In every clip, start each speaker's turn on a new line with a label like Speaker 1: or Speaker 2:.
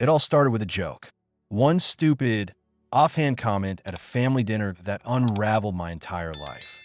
Speaker 1: It all started with a joke. One stupid, offhand comment at a family dinner that unraveled my entire life.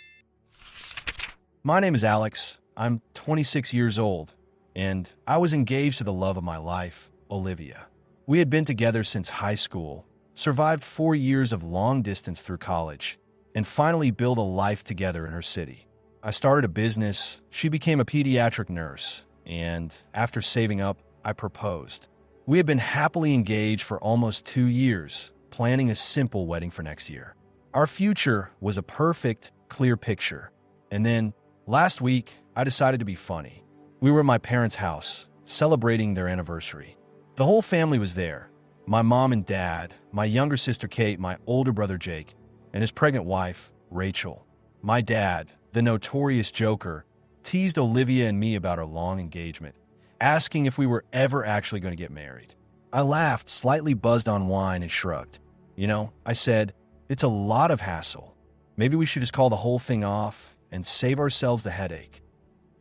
Speaker 1: My name is Alex. I'm 26 years old, and I was engaged to the love of my life, Olivia. We had been together since high school, survived 4 years of long distance through college, and finally built a life together in her city. I started a business, she became a pediatric nurse, and after saving up, I proposed. We had been happily engaged for almost 2 years, planning a simple wedding for next year. Our future was a perfect, clear picture. And then, last week, I decided to be funny. We were at my parents' house, celebrating their anniversary. The whole family was there. My mom and dad, my younger sister Kate, my older brother Jake, and his pregnant wife, Rachel. My dad, the notorious joker, teased Olivia and me about our long engagement, asking if we were ever actually going to get married. I laughed, slightly buzzed on wine, and shrugged. I said, it's a lot of hassle. Maybe we should just call the whole thing off and save ourselves the headache.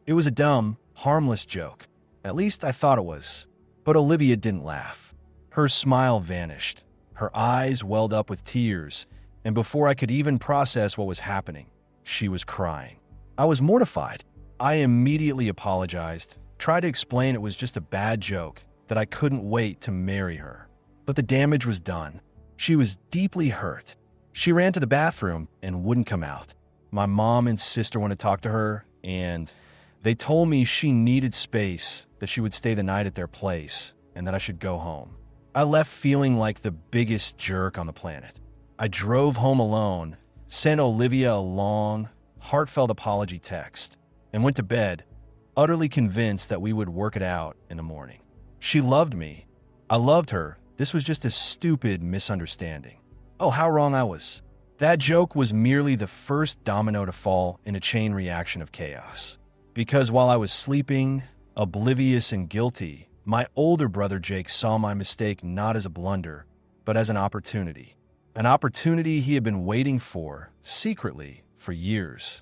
Speaker 1: It was a dumb, harmless joke. At least I thought it was. But Olivia didn't laugh. Her smile vanished. Her eyes welled up with tears, and before I could even process what was happening, she was crying. I was mortified. I immediately apologized, tried to explain it was just a bad joke, that I couldn't wait to marry her. But the damage was done. She was deeply hurt. She ran to the bathroom and wouldn't come out. My mom and sister wanted to talk to her, and they told me she needed space, that she would stay the night at their place, and that I should go home. I left feeling like the biggest jerk on the planet. I drove home alone, sent Olivia a long, heartfelt apology text, and went to bed, utterly convinced that we would work it out in the morning. She loved me. I loved her. This was just a stupid misunderstanding. Oh, how wrong I was. That joke was merely the first domino to fall in a chain reaction of chaos. Because while I was sleeping, oblivious and guilty, my older brother Jake saw my mistake not as a blunder, but as an opportunity. An opportunity he had been waiting for, secretly, for years.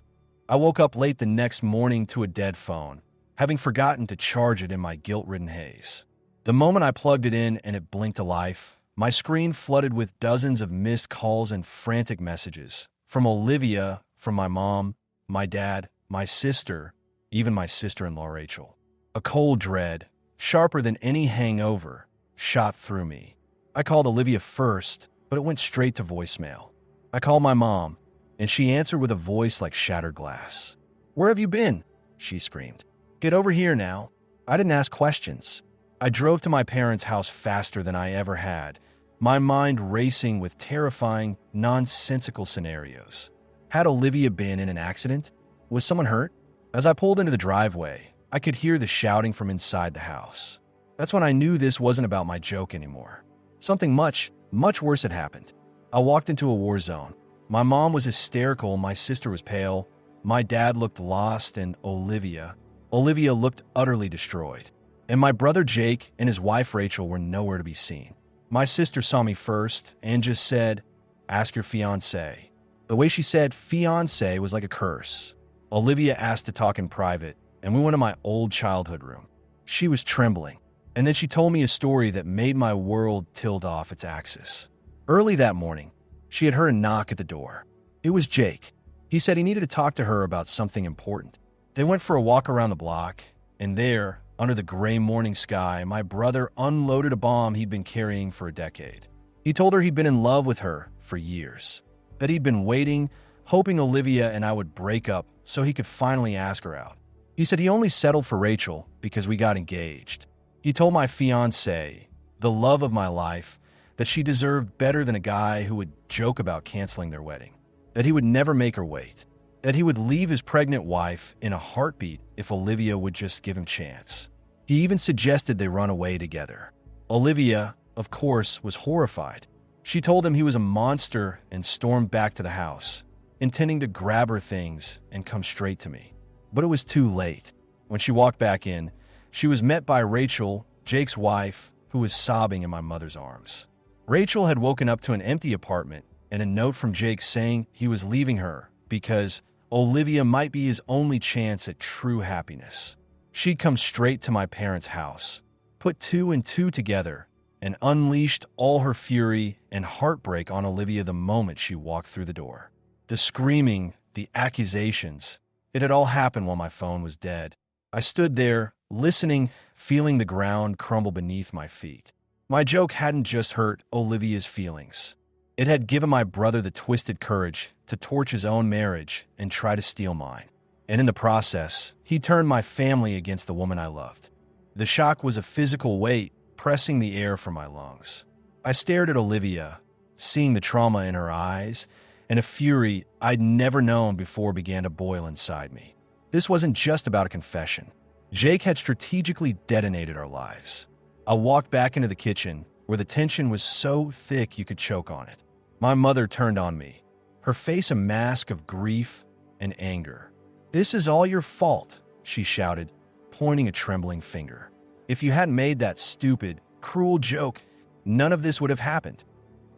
Speaker 1: I woke up late the next morning to a dead phone, having forgotten to charge it in my guilt-ridden haze. The moment I plugged it in and it blinked to life, my screen flooded with dozens of missed calls and frantic messages. From Olivia, from my mom, my dad, my sister, even my sister-in-law Rachel. A cold dread, sharper than any hangover, shot through me. I called Olivia first, but it went straight to voicemail. I called my mom, and she answered with a voice like shattered glass. "Where have you been?" she screamed. "Get over here now." I didn't ask questions. I drove to my parents' house faster than I ever had, my mind racing with terrifying, nonsensical scenarios. Had Olivia been in an accident? Was someone hurt? As I pulled into the driveway, I could hear the shouting from inside the house. That's when I knew this wasn't about my joke anymore. Something much, much worse had happened. I walked into a war zone. My mom was hysterical, my sister was pale, my dad looked lost, and Olivia looked utterly destroyed. And my brother Jake and his wife Rachel were nowhere to be seen. My sister saw me first and just said, "Ask your fiancé." The way she said fiancé was like a curse. Olivia asked to talk in private, and we went to my old childhood room. She was trembling, and then she told me a story that made my world tilt off its axis. Early that morning, she had heard a knock at the door. It was Jake. He said he needed to talk to her about something important. They went for a walk around the block, and there, under the gray morning sky, my brother unloaded a bomb he'd been carrying for a decade. He told her he'd been in love with her for years, that he'd been waiting, hoping Olivia and I would break up so he could finally ask her out. He said he only settled for Rachel because we got engaged. He told my fiancée, the love of my life, that she deserved better than a guy who would joke about canceling their wedding, that he would never make her wait, that he would leave his pregnant wife in a heartbeat if Olivia would just give him a chance. He even suggested they run away together. Olivia, of course, was horrified. She told him he was a monster and stormed back to the house, intending to grab her things and come straight to me. But it was too late. When she walked back in, she was met by Rachel, Jake's wife, who was sobbing in my mother's arms. Rachel had woken up to an empty apartment and a note from Jake saying he was leaving her because Olivia might be his only chance at true happiness. She'd come straight to my parents' house, put two and two together, and unleashed all her fury and heartbreak on Olivia the moment she walked through the door. The screaming, the accusations, it had all happened while my phone was dead. I stood there, listening, feeling the ground crumble beneath my feet. My joke hadn't just hurt Olivia's feelings. It had given my brother the twisted courage to torch his own marriage and try to steal mine. And in the process, he turned my family against the woman I loved. The shock was a physical weight pressing the air from my lungs. I stared at Olivia, seeing the trauma in her eyes, and a fury I'd never known before began to boil inside me. This wasn't just about a confession. Jake had strategically detonated our lives. I walked back into the kitchen, where the tension was so thick you could choke on it. My mother turned on me, her face a mask of grief and anger. "This is all your fault," she shouted, pointing a trembling finger. "If you hadn't made that stupid, cruel joke, none of this would have happened."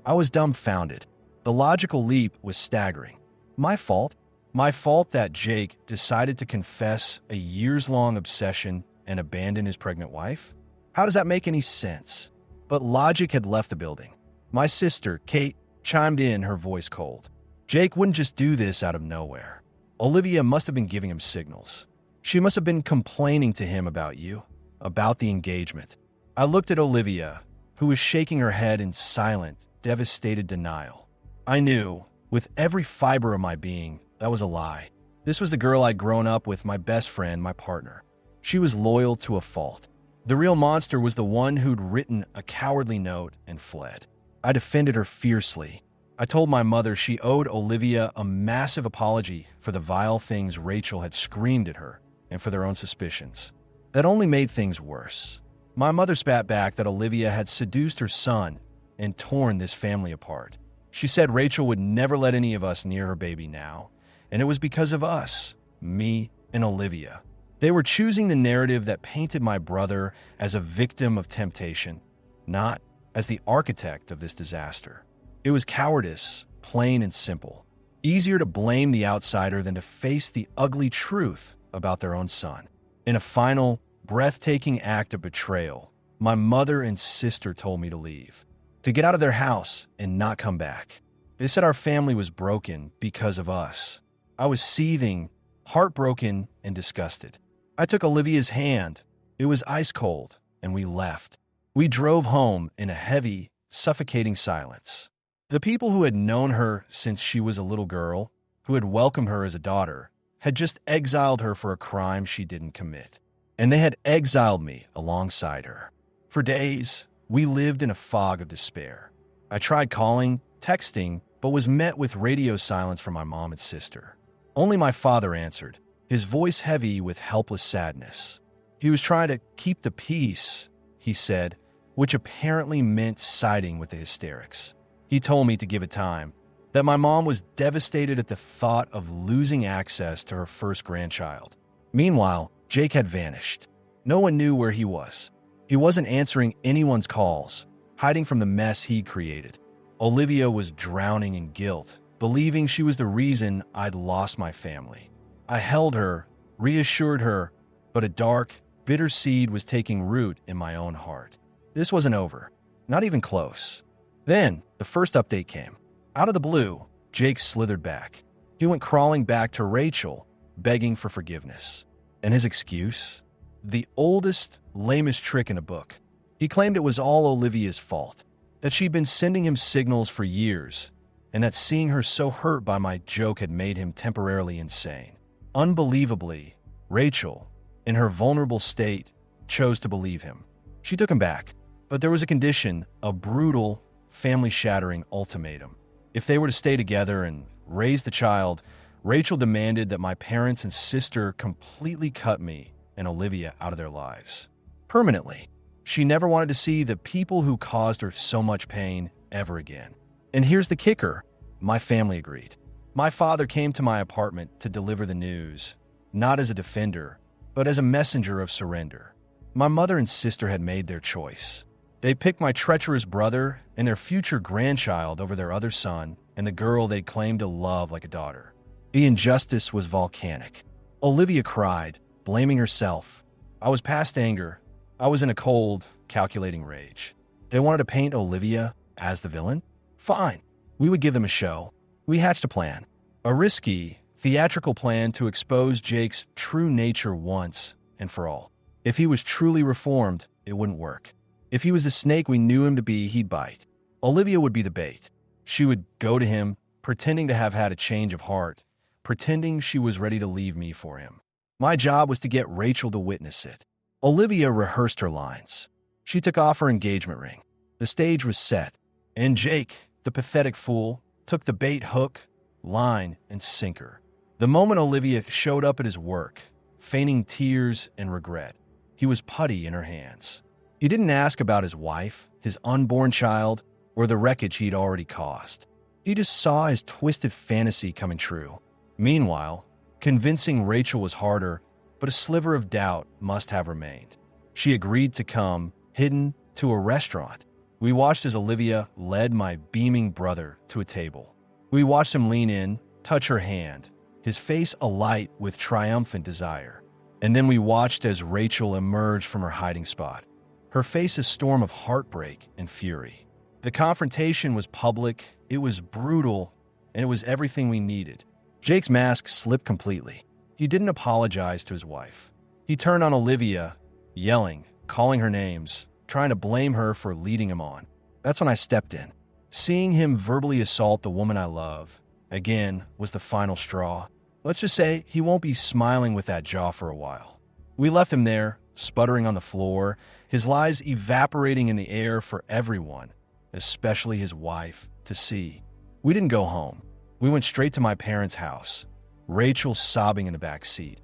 Speaker 1: I was dumbfounded. The logical leap was staggering. My fault? My fault that Jake decided to confess a years-long obsession and abandon his pregnant wife? How does that make any sense? But logic had left the building. My sister, Kate, chimed in, her voice cold. Jake wouldn't just do this out of nowhere. Olivia must have been giving him signals. She must have been complaining to him about you, about the engagement. I looked at Olivia, who was shaking her head in silent, devastated denial. I knew, with every fiber of my being, that was a lie. This was the girl I'd grown up with, my best friend, my partner. She was loyal to a fault. The real monster was the one who'd written a cowardly note and fled. I defended her fiercely. I told my mother she owed Olivia a massive apology for the vile things Rachel had screamed at her and for their own suspicions. That only made things worse. My mother spat back that Olivia had seduced her son and torn this family apart. She said Rachel would never let any of us near her baby now, and it was because of us, me and Olivia. They were choosing the narrative that painted my brother as a victim of temptation, not as the architect of this disaster. It was cowardice, plain and simple. Easier to blame the outsider than to face the ugly truth about their own son. In a final, breathtaking act of betrayal, my mother and sister told me to leave, to get out of their house and not come back. They said our family was broken because of us. I was seething, heartbroken, and disgusted. I took Olivia's hand. It was ice cold, and we left. We drove home in a heavy, suffocating silence. The people who had known her since she was a little girl, who had welcomed her as a daughter, had just exiled her for a crime she didn't commit. And they had exiled me alongside her. For days, we lived in a fog of despair. I tried calling, texting, but was met with radio silence from my mom and sister. Only my father answered, his voice heavy with helpless sadness. He was trying to keep the peace, he said, which apparently meant siding with the hysterics. He told me to give it time, that my mom was devastated at the thought of losing access to her first grandchild. Meanwhile, Jake had vanished. No one knew where he was. He wasn't answering anyone's calls, hiding from the mess he'd created. Olivia was drowning in guilt, believing she was the reason I'd lost my family. I held her, reassured her, but a dark, bitter seed was taking root in my own heart. This wasn't over, not even close. Then, the first update came. Out of the blue, Jake slithered back. He went crawling back to Rachel, begging for forgiveness. And his excuse? The oldest, lamest trick in a book. He claimed it was all Olivia's fault, that she'd been sending him signals for years, and that seeing her so hurt by my joke had made him temporarily insane. Unbelievably, Rachel, in her vulnerable state, chose to believe him. She took him back, but there was a condition, a brutal, family-shattering ultimatum. If they were to stay together and raise the child, Rachel demanded that my parents and sister completely cut me and Olivia out of their lives. Permanently. She never wanted to see the people who caused her so much pain ever again. And here's the kicker. My family agreed. My father came to my apartment to deliver the news, not as a defender, but as a messenger of surrender. My mother and sister had made their choice. They picked my treacherous brother and their future grandchild over their other son and the girl they claimed to love like a daughter. The injustice was volcanic. Olivia cried, blaming herself. I was past anger. I was in a cold, calculating rage. They wanted to paint Olivia as the villain? Fine. We would give them a show. We hatched a plan. A risky, theatrical plan to expose Jake's true nature once and for all. If he was truly reformed, it wouldn't work. If he was the snake we knew him to be, he'd bite. Olivia would be the bait. She would go to him, pretending to have had a change of heart, pretending she was ready to leave me for him. My job was to get Rachel to witness it. Olivia rehearsed her lines. She took off her engagement ring. The stage was set, and Jake, the pathetic fool, took the bait hook, line, and sinker. The moment Olivia showed up at his work, feigning tears and regret, he was putty in her hands. He didn't ask about his wife, his unborn child, or the wreckage he'd already caused. He just saw his twisted fantasy coming true. Meanwhile, convincing Rachel was harder, but a sliver of doubt must have remained. She agreed to come, hidden, to a restaurant. We watched as Olivia led my beaming brother to a table. We watched him lean in, touch her hand, his face alight with triumphant desire. And then we watched as Rachel emerged from her hiding spot, her face a storm of heartbreak and fury. The confrontation was public, it was brutal, and it was everything we needed. Jake's mask slipped completely. He didn't apologize to his wife. He turned on Olivia, yelling, calling her names, trying to blame her for leading him on. That's when I stepped in. Seeing him verbally assault the woman I love, again, was the final straw. Let's just say he won't be smiling with that jaw for a while. We left him there, sputtering on the floor, his lies evaporating in the air for everyone, especially his wife, to see. We didn't go home. We went straight to my parents' house, Rachel sobbing in the back seat,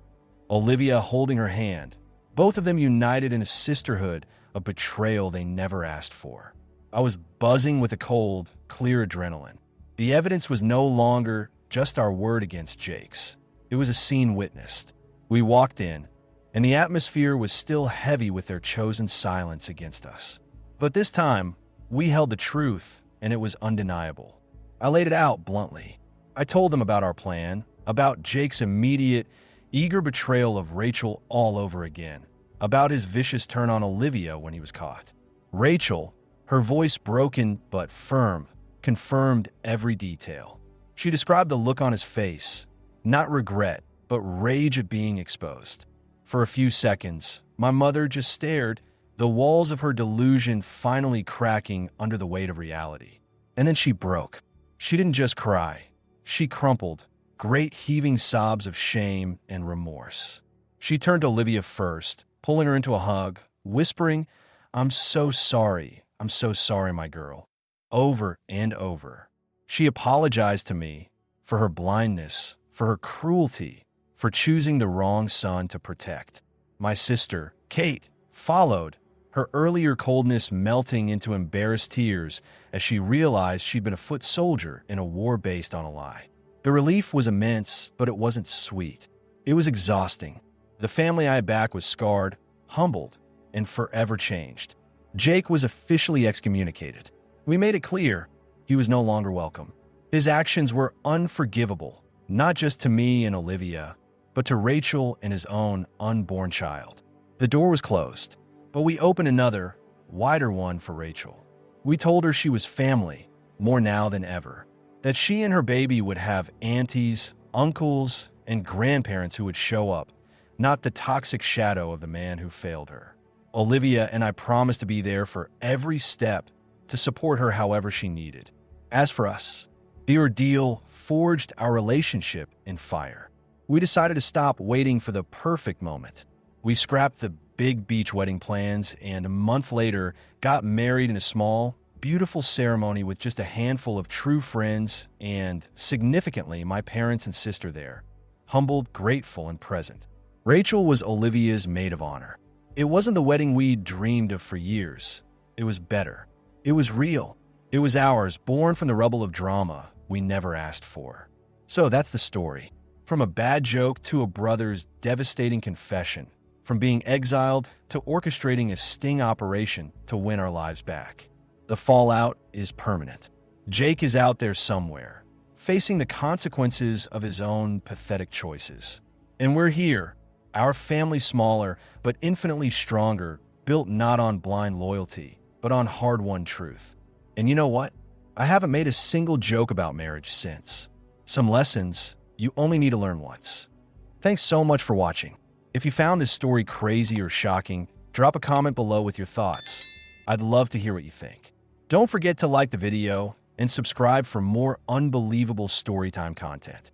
Speaker 1: Olivia holding her hand, both of them united in a sisterhood, a betrayal they never asked for. I was buzzing with a cold, clear adrenaline. The evidence was no longer just our word against Jake's. It was a scene witnessed. We walked in, and the atmosphere was still heavy with their chosen silence against us. But this time, we held the truth, and it was undeniable. I laid it out bluntly. I told them about our plan, about Jake's immediate, eager betrayal of Rachel all over again, about his vicious turn on Olivia when he was caught. Rachel, her voice broken but firm, confirmed every detail. She described the look on his face, not regret, but rage at being exposed. For a few seconds, my mother just stared, the walls of her delusion finally cracking under the weight of reality. And then she broke. She didn't just cry. She crumpled, great heaving sobs of shame and remorse. She turned to Olivia first, pulling her into a hug, whispering, I'm so sorry, my girl," over and over. She apologized to me for her blindness, for her cruelty, for choosing the wrong son to protect. My sister, Kate, followed, her earlier coldness melting into embarrassed tears as she realized she'd been a foot soldier in a war based on a lie. The relief was immense, but it wasn't sweet. It was exhausting. The family I had back was scarred, humbled, and forever changed. Jake was officially excommunicated. We made it clear he was no longer welcome. His actions were unforgivable, not just to me and Olivia, but to Rachel and his own unborn child. The door was closed, but we opened another, wider one for Rachel. We told her she was family, more now than ever, that she and her baby would have aunties, uncles, and grandparents who would show up, not the toxic shadow of the man who failed her. Olivia and I promised to be there for every step to support her however she needed. As for us, the ordeal forged our relationship in fire. We decided to stop waiting for the perfect moment. We scrapped the big beach wedding plans and a month later got married in a small, beautiful ceremony with just a handful of true friends and, significantly, my parents and sister there, humbled, grateful, and present. Rachel was Olivia's maid of honor. It wasn't the wedding we'd dreamed of for years. It was better. It was real. It was ours, born from the rubble of drama we never asked for. So that's the story. From a bad joke to a brother's devastating confession, from being exiled to orchestrating a sting operation to win our lives back. The fallout is permanent. Jake is out there somewhere, facing the consequences of his own pathetic choices. And we're here, our family smaller but infinitely stronger, built not on blind loyalty, but on hard-won truth. And you know what? I haven't made a single joke about marriage since. Some lessons you only need to learn once. Thanks so much for watching. If you found this story crazy or shocking, drop a comment below with your thoughts. I'd love to hear what you think. Don't forget to like the video and subscribe for more unbelievable storytime content.